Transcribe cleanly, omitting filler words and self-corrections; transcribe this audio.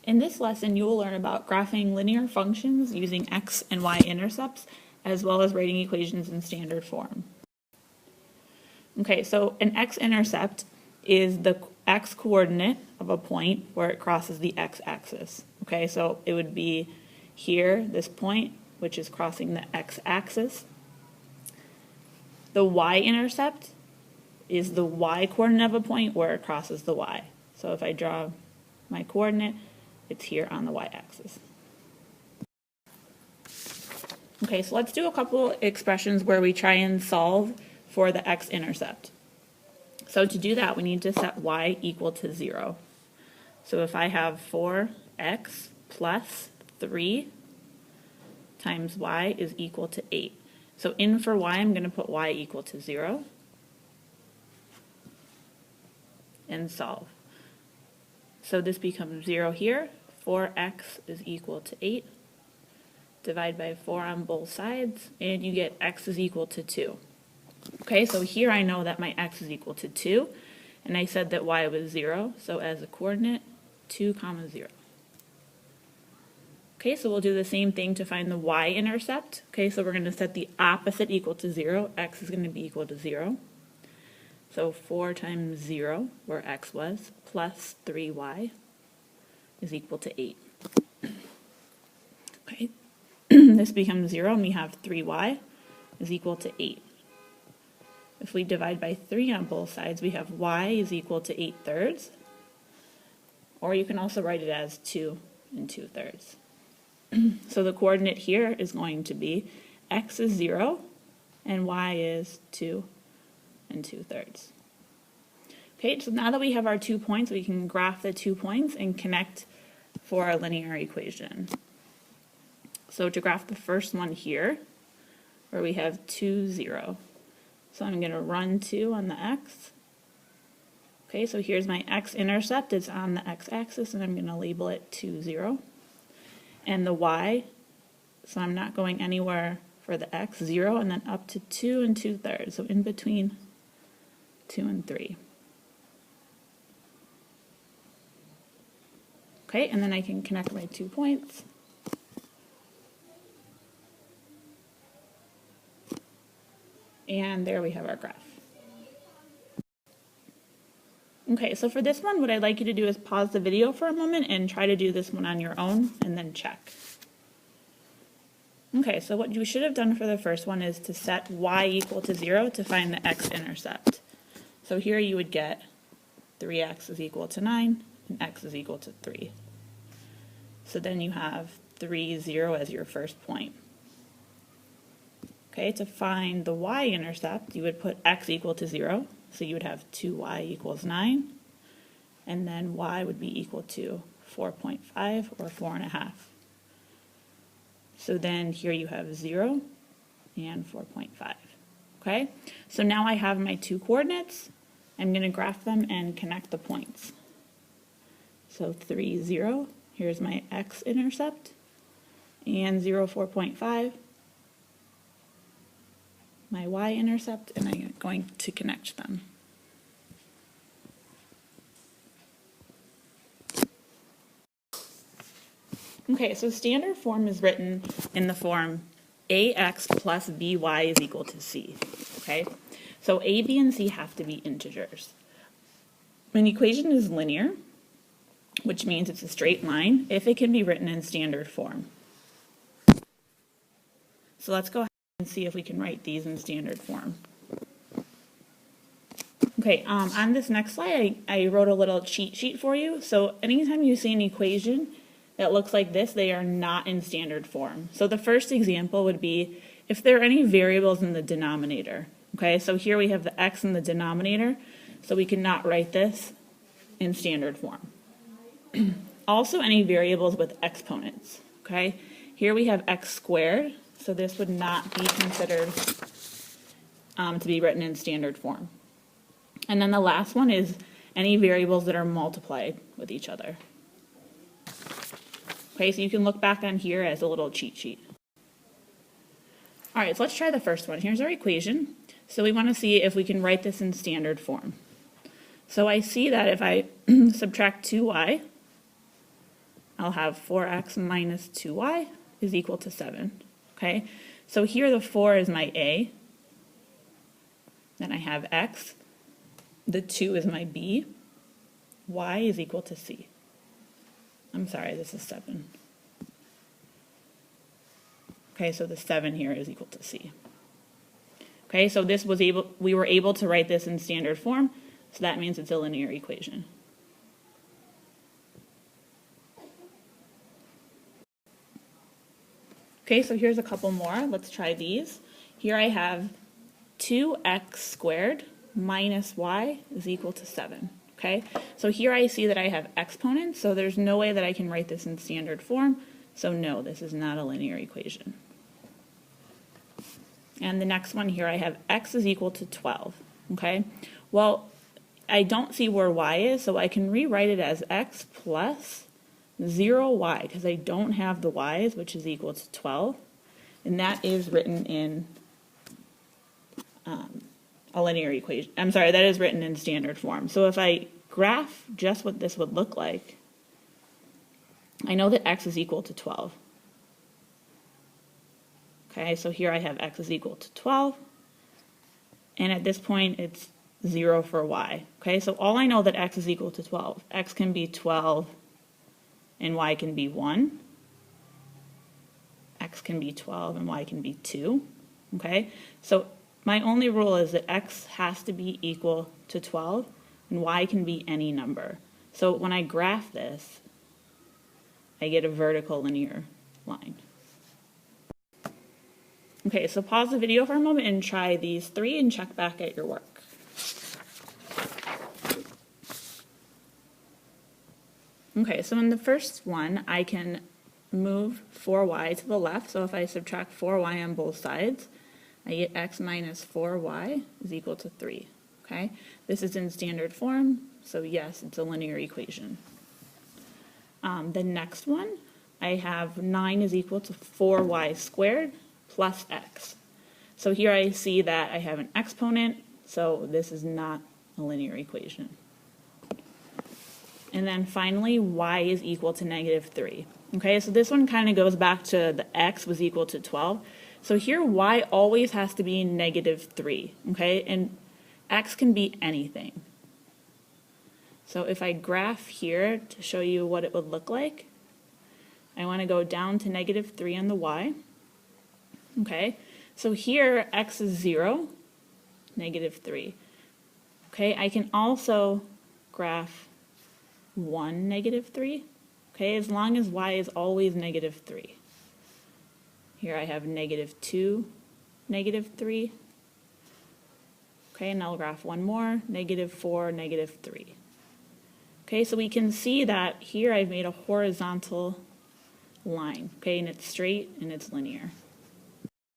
In this lesson, you will learn about graphing linear functions using x and y intercepts, as well as writing equations in standard form. Okay, so an x-intercept is the x-coordinate of a point where it crosses the x-axis. Okay, so it would be here, this point, which is crossing the x-axis. The y-intercept is the y-coordinate of a point where it crosses the y. So if I draw my coordinate, it's here on the y-axis. Okay, so let's do a couple expressions where we try and solve for the x-intercept. So to do that, we need to set y equal to 0. So if I have 4x plus 3 times y is equal to 8. So in for y, I'm going to put y equal to 0 and solve. So this becomes 0 here. 4x is equal to 8. Divide by 4 on both sides, and you get x is equal to 2. Okay, so here I know that my x is equal to 2, and I said that y was 0, so as a coordinate, 2, 0. Okay, so we'll do the same thing to find the y-intercept. Okay, so we're going to set the opposite equal to 0. X is going to be equal to 0. So 4 times 0, where x was, plus 3y is equal to 8. Okay, this becomes 0, and we have 3y is equal to 8. If we divide by 3 on both sides, we have y is equal to 8/3. Or you can also write it as 2 and 2/3. So the coordinate here is going to be x is 0 and y is 2 and 2/3. Okay, so now that we have our 2 points, we can graph the 2 points and connect for our linear equation. So to graph the first one here, where we have 2, 0. So I'm going to run 2 on the x. Okay, so here's my x-intercept. It's on the x-axis, and I'm going to label it 2, 0. And the y, so I'm not going anywhere for the x, 0, and then up to 2 and 2/3, so in between 2 and 3. Okay, and then I can connect my 2 points. And there we have our graph. Okay, so for this one, what I'd like you to do is pause the video for a moment and try to do this one on your own and then check. Okay, so what you should have done for the first one is to set y equal to 0 to find the x-intercept. So here you would get 3x is equal to 9 and x is equal to 3. So then you have 3, 0 as your first point. Okay, to find the y-intercept, you would put x equal to 0, so you would have 2y equals 9, and then y would be equal to 4.5 or 4.5. So then here you have 0 and 4.5. Okay, so now I have my 2 coordinates. I'm going to graph them and connect the points. So 3, 0, here's my x-intercept, and 0, 4.5. My y-intercept, and I'm going to connect them. Okay, so standard form is written in the form ax plus by is equal to c. Okay, so a, b, and c have to be integers. An equation is linear, which means it's a straight line, if it can be written in standard form. So let's go ahead and see if we can write these in standard form. Okay, on this next slide, I wrote a little cheat sheet for you. So anytime you see an equation that looks like this, they are not in standard form. So the first example would be if there are any variables in the denominator. Okay, so here we have the x in the denominator, so we cannot write this in standard form. Also, any variables with exponents. Okay, here we have x squared. So this would not be considered to be written in standard form. And then the last one is any variables that are multiplied with each other. Okay, so you can look back on here as a little cheat sheet. All right, so let's try the first one. Here's our equation. So we want to see if we can write this in standard form. So I see that if I subtract 2y I'll have 4x minus 2y is equal to 7. Okay, so here the 4 is my a, then I have x, the 2 is my b, y is equal to c. I'm sorry, this is 7. Okay, so the 7 here is equal to c. Okay, so we were able to write this in standard form, so that means it's a linear equation. Okay, so here's a couple more. Let's try these. Here I have 2x squared minus y is equal to 7. Okay, so here I see that I have exponents, so there's no way that I can write this in standard form. So no, this is not a linear equation. And the next one here I have x is equal to 12. Okay, well, I don't see where y is, so I can rewrite it as x plus 0y, because I don't have the y's, which is equal to 12. And that is written in a linear equation. I'm sorry, that is written in standard form. So if I graph just what this would look like, I know that x is equal to 12. Okay, so here I have x is equal to 12, and at this point it's 0 for y. Okay, so all I know that x is equal to 12. X can be 12 and y can be 1. X can be 12 and y can be 2. Okay, so my only rule is that x has to be equal to 12 and y can be any number. So when I graph this, I get a vertical linear line. Okay, so pause the video for a moment and try these 3 and check back at your work. Okay, so in the first one, I can move 4y to the left. So if I subtract 4y on both sides, I get x minus 4y is equal to 3. Okay, this is in standard form, so yes, it's a linear equation. The next one, I have 9 is equal to 4y squared plus x. So here I see that I have an exponent, so this is not a linear equation. And then finally, y is equal to negative 3. Okay, so this one kind of goes back to the x was equal to 12. So here y always has to be negative 3, okay, and x can be anything. So if I graph here to show you what it would look like, I want to go down to negative 3 on the y. Okay, so here x is 0, negative 3. Okay, I can also graph 1, negative 3. Okay, as long as y is always negative 3. Here I have negative 2, negative 3. Okay, and I'll graph one more, negative 4, negative 3. Okay, so we can see that here I've made a horizontal line, okay, and it's straight and it's linear.